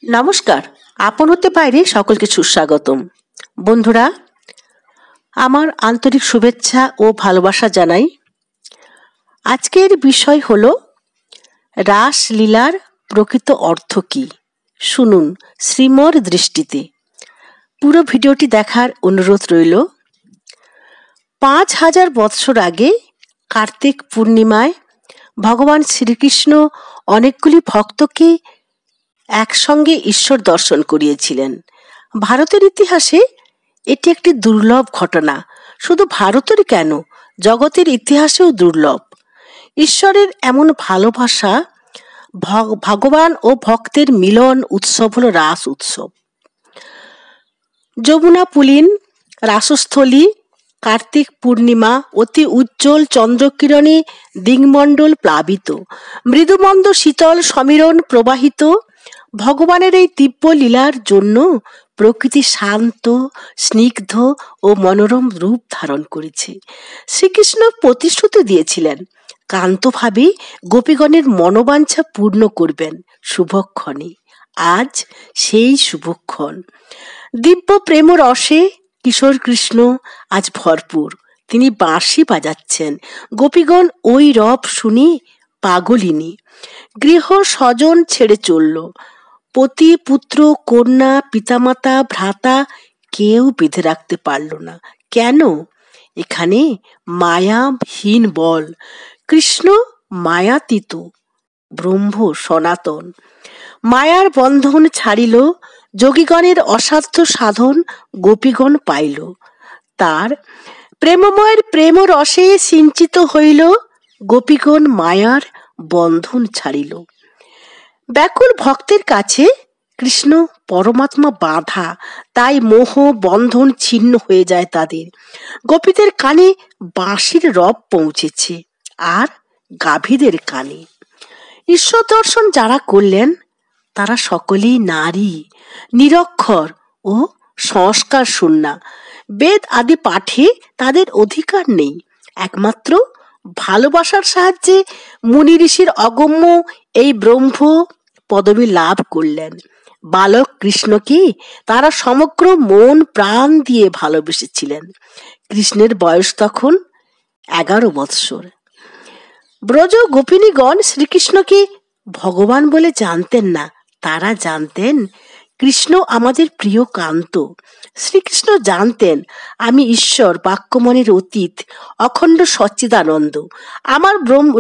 নমস্কার, আপন হতে বাইরে সকলকে সুস্বাগতম। বন্ধুরা, আমার আন্তরিক শুভেচ্ছা ও ভালোবাসা জানাই। আজকের বিষয় হলো রাসলীলার প্রকৃত অর্থ কী। শুনুন শ্রীমর দৃষ্টিতে। পুরো ভিডিওটি দেখার অনুরোধ রইল। 5000 বৎসর আগে কার্তিক পূর্ণিমায় ভগবান শ্রীকৃষ্ণ অনেকগুলি ভক্তকে একসঙ্গে ঈশ্বর দর্শন করিয়েছিলেন। ভারতের ইতিহাসে এটি একটি দুর্লভ ঘটনা। শুধু ভারতের কেন, জগতের ইতিহাসেও দুর্লভ। ঈশ্বরের এমন ভালোবাসা, ভগবান ও ভক্তের মিলন উৎসব হলো রাস উৎসব। যমুনা পুলিন রাসস্থলী, কার্তিক পূর্ণিমা, অতি উজ্জ্বল চন্দ্রকিরণে দিগমণ্ডল প্লাবিত, মৃদুমন্দ শীতল সমীরণ প্রবাহিত। ভগবানের এই দিব্য লীলার জন্য প্রকৃতি শান্ত, স্নিগ্ধ ও মনোরম রূপ ধারণ করেছে। শ্রীকৃষ্ণ প্রতিশ্রুতি দিয়েছিলেন কান্তভাবে গোপীগণের মনোবাঞ্ছা পূর্ণ করবেন শুভক্ষণে। আজ সেই শুভক্ষণ। দিব্য প্রেম রসে কিশোর কৃষ্ণ আজ ভরপুর। তিনি বাঁশি বাজাচ্ছেন। গোপীগণ ওই রব শুনি পাগলিনী। গৃহ স্বজন ছেড়ে চলল। পতি, পুত্র, কন্যা, পিতামাতা, ভ্রাতা কেউ বেঁধে রাখতে পারল না। কেন? এখানে মায়াহীন বল। কৃষ্ণ মায়াতীত, ব্রহ্ম সনাতন। মায়ার বন্ধন ছাড়িল, যোগীগণের অসাধ্য সাধন গোপীগণ পাইল। তার প্রেমময়ের প্রেম রসে সিঞ্চিত হইল, গোপীগণ মায়ার বন্ধন ছাড়িল। ব্যাকুল ভক্তের কাছে কৃষ্ণ পরমাত্মা বাঁধা, তাই মোহ বন্ধন ছিন্ন হয়ে যায় তাদের। গোপীদের কানে বাঁশির রব পৌঁছেছে, আর গাভীদের কানে। ঈশ্বর দর্শন যারা করলেন তারা সকলেই নারী, নিরক্ষর ও সংস্কার শূন্যা। বেদ আদি পাঠে তাদের অধিকার নেই। একমাত্র ভালোবাসার সাহায্যে মুনি ঋষির অগম্য এই ব্রহ্ম পদবী লাভ করলেন। বালক কৃষ্ণকে তারা সমগ্র মন প্রাণ দিয়ে ভালোবেসেছিলেন। কৃষ্ণের বয়স তখন 11 বৎসর। ব্রজ গোপিনীগণ শ্রীকৃষ্ণকে ভগবান বলে জানতেন না। তারা জানতেন কৃষ্ণ আমাদের প্রিয় কান্ত। শ্রীকৃষ্ণ জানতেন আমি ঈশ্বর, বাক্যমনের অতীত, অখণ্ড সচ্চিদানন্দ। আমার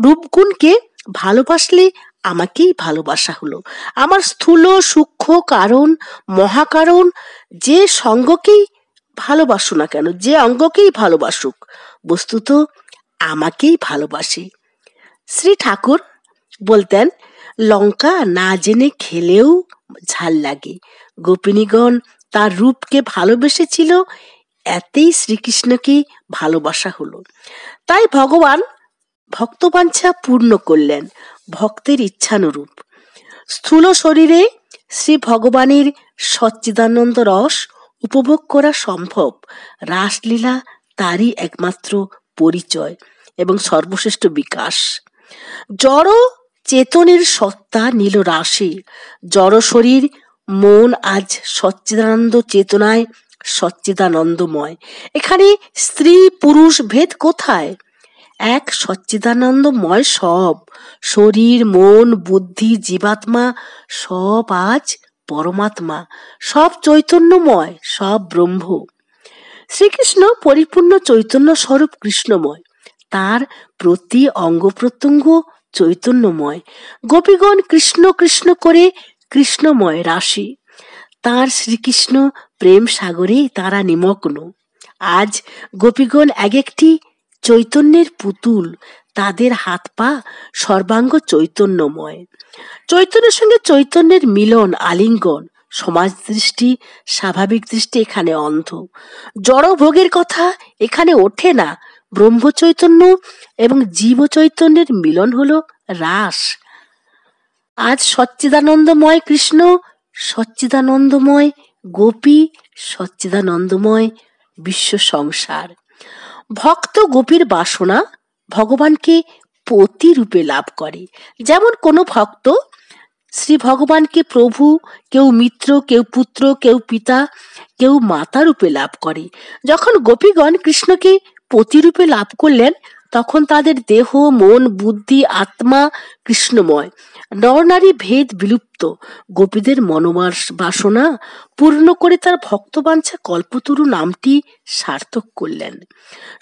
রূপগুণকে ভালোবাসলে আমাকেই ভালোবাসা হলো। আমার স্থূল সূক্ষ্ম কারণ মহাকারণ যে সঙ্গকেই ভালোবাসু না কেন, যে অঙ্গকেই ভালোবাসুক, বস্তুত আমাকেই ভালোবাসে। শ্রী ঠাকুর বলতেন, লঙ্কা না জেনে খেলেও ঝাল লাগে। গোপিনীগণ তার রূপকে ভালোবেসেছিল, এতেই শ্রীকৃষ্ণকে ভালোবাসা হলো। তাই ভগবান ভক্তবাঞ্ছা পূর্ণ করলেন ভক্তের ইচ্ছানুরূপ। স্থূল শরীরে শ্রী ভগবানের সচ্চিদানন্দ রস উপভোগ করা সম্ভব। রাসলীলা তারই একমাত্র পরিচয় এবং সর্বশ্রেষ্ঠ বিকাশ। জড় চেতনের সত্তা নিল রাসে। জড় শরীর মন আজ সচ্চিদানন্দ চেতনায় সচ্চিদানন্দময়। এখানে স্ত্রী পুরুষ ভেদ কোথায়? এক সচ্চিদানন্দময় সব। শরীর মন বুদ্ধি জীবাত্মা সব আজ পরমাত্মা, সব চৈতন্যময়, সব ব্রহ্ম। শ্রীকৃষ্ণ পরিপূর্ণ চৈতন্য স্বরূপ কৃষ্ণময়। তার প্রতি অঙ্গ প্রত্যঙ্গ চৈতন্যময়। গোপীগণ কৃষ্ণ কৃষ্ণ করে কৃষ্ণময় রাশি। তার শ্রীকৃষ্ণ প্রেম সাগরে তারা নিমগ্ন। আজ গোপীগণ এক একটি চৈতন্যের পুতুল। তাদের হাত পা সর্বাঙ্গ চৈতন্যময়। চৈতন্যের সঙ্গে চৈতন্যের মিলন, আলিঙ্গন। সমাজ দৃষ্টি, স্বাভাবিক দৃষ্টি এখানে অন্ধ। জড় ভোগের কথা এখানে ওঠে না। ব্রহ্ম চৈতন্য এবং জীব চৈতন্যের মিলন হলো রাস। আজ সচ্চিদানন্দময় কৃষ্ণ, সচ্চিদানন্দময় গোপী, সচ্চিদানন্দময় বিশ্ব সংসার। ভক্ত গোপীর বাসনা ভগবানকে পতি রূপে লাভ করে। যেমন কোনো ভক্ত শ্রী ভগবানকে প্রভু, কেউ মিত্র, কেউ পুত্র, কেউ পিতা, কেউ মাতা রূপে লাভ করে। যখন গোপীগণ কৃষ্ণকে পতিরূপে লাভ করলেন, তখন তাদের দেহ, মন, বুদ্ধি, আত্মা কৃষ্ণময়। নরনারী ভেদ বিলুপ্ত। গোপীদের মনোবাসনা পূর্ণ করে তার ভক্তবাঞ্ছা কল্পতরু নামটি সার্থক করলেন।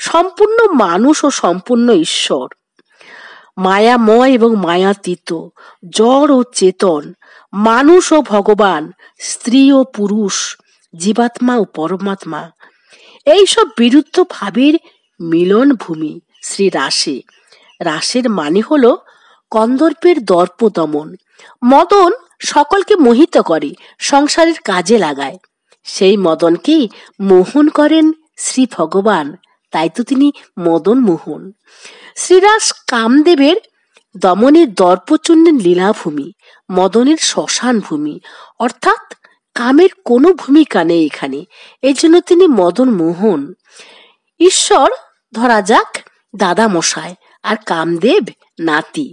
সম্পূর্ণ মানুষ ও সম্পূর্ণ ঈশ্বর, মায়াময় এবং মায়াতীত, জড় ও চেতন, মানুষ ও ভগবান, স্ত্রী ও পুরুষ, জীবাত্মা ও পরমাত্মা, এইসব বিরুদ্ধ ভাবের মিলন ভূমি শ্রী রাসে। রাসের মানে হলো কন্দর্পের দর্প দমন। মদন সকলকে মোহিত করে, সংসারের কাজে লাগায়। সেই মদনকেই মোহন করেন শ্রী ভগবান, তাই তো তিনি মদন মোহন। শ্রীরাস কামদেবের দমনের দর্পচূর্ণের লীলাভূমি, মদনের শ্মশান ভূমি, অর্থাৎ কামের কোনো ভূমিকা নেই এখানে, এই জন্য তিনি মদন মোহন। ঈশ্বর ধরা যাক দাদা মশাই, আর কামদেব নাতি।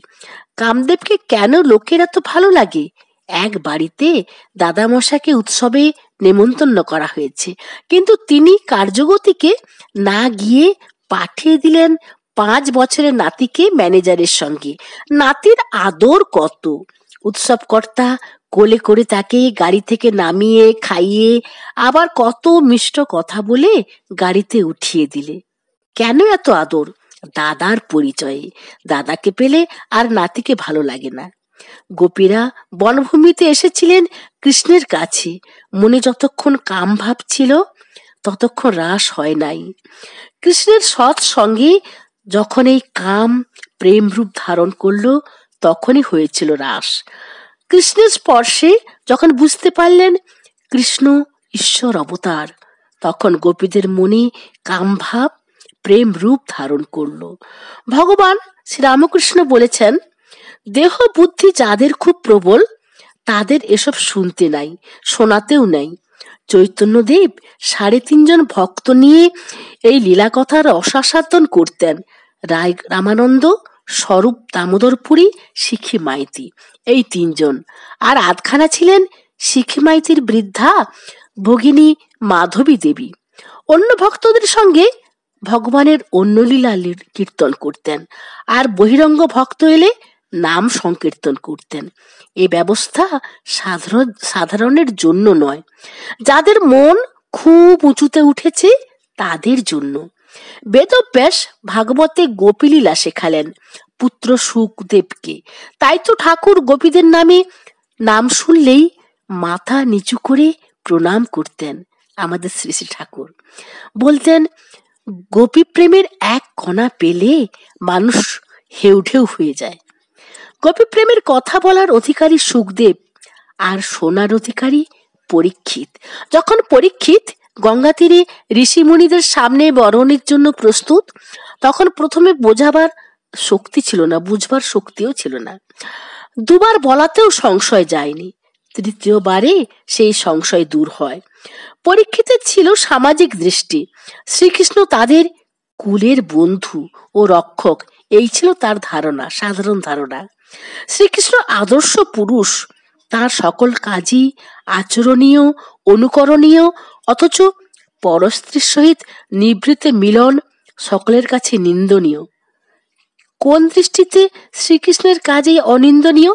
কামদেবকে কেন লোকের এত ভালো লাগে? এক বাড়িতে দাদা মশাইকে উৎসবে নেমন্তন্ন করা হয়েছে, কিন্তু তিনি কার্যগতিকে না গিয়ে পাঠিয়ে দিলেন 5 বছরের নাতিকে ম্যানেজারের সঙ্গে। নাতির আদর কত! উৎসবকর্তা কোলে করে তাকে গাড়ি থেকে নামিয়ে খাইয়ে আবার কত মিষ্ট কথা বলে গাড়িতে উঠিয়ে দিলে। কেন এত আদর? দাদার পরিচয়ে। দাদাকে পেলে আর নাতিকে ভালো লাগে না। গোপীরা বনভূমিতে এসেছিলেন কৃষ্ণের কাছে। মনে যতক্ষণ কাম ভাব ছিল, ততক্ষণ রাস হয় নাই। কৃষ্ণের সৎ সঙ্গে যখন এই কাম প্রেম রূপ ধারণ করলো, তখনই হয়েছিল রাস। কৃষ্ণের স্পর্শে যখন বুঝতে পারলেন কৃষ্ণ ঈশ্বর অবতার, তখন গোপীদের মনে কাম ভাব প্রেম রূপ ধারণ করলো। ভগবান শ্রীরামকৃষ্ণ বলেছেন, দেহ বুদ্ধি যাদের খুব প্রবল, তাদের এসব শুনতে নাই, শোনাতেও নাই। চৈতন্যদেব 3.5 জন ভক্ত নিয়ে এই লীলা কথার রসাস্বাদন করতেন। রামানন্দ, স্বরূপ দামোদরপুরী, শিখি মাইতি, এই 3 জন। আর আধখানা ছিলেন শিখি মাইতির বৃদ্ধা ভগিনী মাধবী দেবী। অন্য ভক্তদের সঙ্গে ভগবানের অন্য লীলা কীর্তন করতেন, আর বহিরঙ্গ ভক্ত এলে নাম সংকীর্তন করতেন। এই ব্যবস্থা সাধারণের জন্য নয়, যাদের মন খুব উঁচুতে উঠেছে তাদের জন্য। বেদব্যাস ভাগবতে গোপীলীলা শেখালেন পুত্র সুখদেবকে। তাই তো ঠাকুর গোপীদের নাম শুনলেই মাথা নিচু করে প্রণাম করতেন। আমাদের শ্রী শ্রী ঠাকুর বলতেন, গোপী প্রেমের এক কণা পেলে মানুষ হেউঢেউ হয়ে যায়। গোপী প্রেমের কথা বলার অধিকারী সুখদেব, আর শোনার অধিকারী পরীক্ষিত। যখন পরীক্ষিত গঙ্গা তীরে ঋষি মুনিদের সামনে বরণের জন্য প্রস্তুত, তখন প্রথমে বোঝাবার শক্তি ছিল না, বুঝবার শক্তিও ছিল না। 2 বার বলাতেও সংশয় যায়নি, 3য় বারে সেই সংশয় দূর হয়। পরীক্ষিতের ছিল সামাজিক দৃষ্টি। শ্রীকৃষ্ণ তাদের কুলের বন্ধু ও রক্ষক, এই ছিল তার ধারণা, সাধারণ ধারণা। শ্রীকৃষ্ণ আদর্শ পুরুষ, তার সকল কাজই আচরণীয়, অনুকরণীয়, অথচ পরস্ত্রীর সহিত নিভৃতে মিলন সকলের কাছে নিন্দনীয়। কোন দৃষ্টিতে শ্রীকৃষ্ণের কাজ এই অনিন্দনীয়?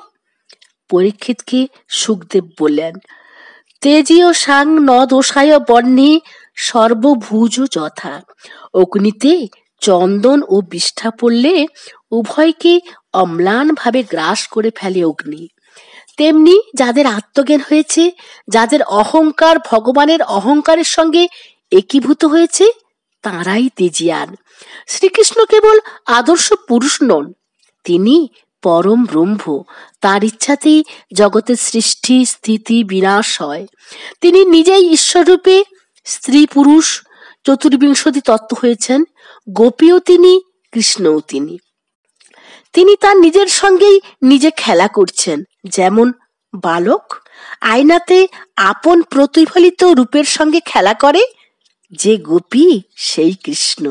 পরীক্ষিতকে সুখদেব বললেন, তেজীয় সাং ন দোষায় বর্ণে সর্বভুজ যথা। অগ্নিতে চন্দন ও বিষ্ঠা পড়লে উভয়কে অম্লান ভাবে গ্রাস করে ফেলে অগ্নি। তেমনি যাদের আত্মজ্ঞান হয়েছে, যাদের অহংকার ভগবানের অহংকারের সঙ্গে একীভূত হয়েছে, তাঁরাই তেজিয়ান। শ্রীকৃষ্ণ কেবল আদর্শ পুরুষ নন, তিনি পরম ব্রহ্ম। তার ইচ্ছাতেই জগতের সৃষ্টি, স্থিতি, বিনাশ হয়। তিনি নিজেই ঈশ্বররূপে স্ত্রী পুরুষ চতুর্বিংশতি তত্ত্ব হয়েছেন। গোপীও তিনি, কৃষ্ণও তিনি। তিনি তার নিজের সঙ্গেই নিজে খেলা করছেন। যেমন বালক আয়নাতে আপন প্রতিফলিত রূপের সঙ্গে খেলা করে, যে গোপী সেই কৃষ্ণ,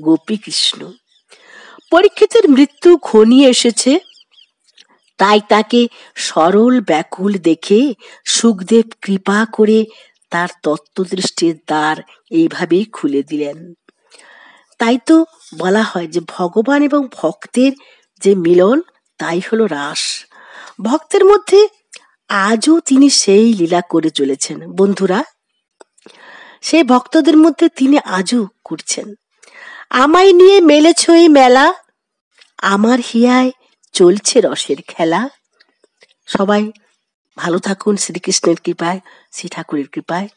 গোপী কৃষ্ণ। পরীক্ষিতের মৃত্যু ঘনিয়ে এসেছে। তাই তাকে সরল ব্যাকুল দেখে সুখদেব কৃপা করে তার তত্ত্বদৃষ্টির দ্বার এইভাবেই খুলে দিলেন। তাই তো বলা হয় যে ভগবান এবং ভক্তের যে মিলন তাই হলো রাস। ভক্তের মধ্যে আজও তিনি সেই লীলা করে চলেছেন বন্ধুরা, সেই ভক্তদের মধ্যে তিনি আজও করছেন। আমায় নিয়ে মেলেছ এই মেলা, আমার হিয়ায় চলছে রসের খেলা। সবাই ভালো থাকুন শ্রীকৃষ্ণের কৃপায়, শ্রী ঠাকুরের কৃপায়।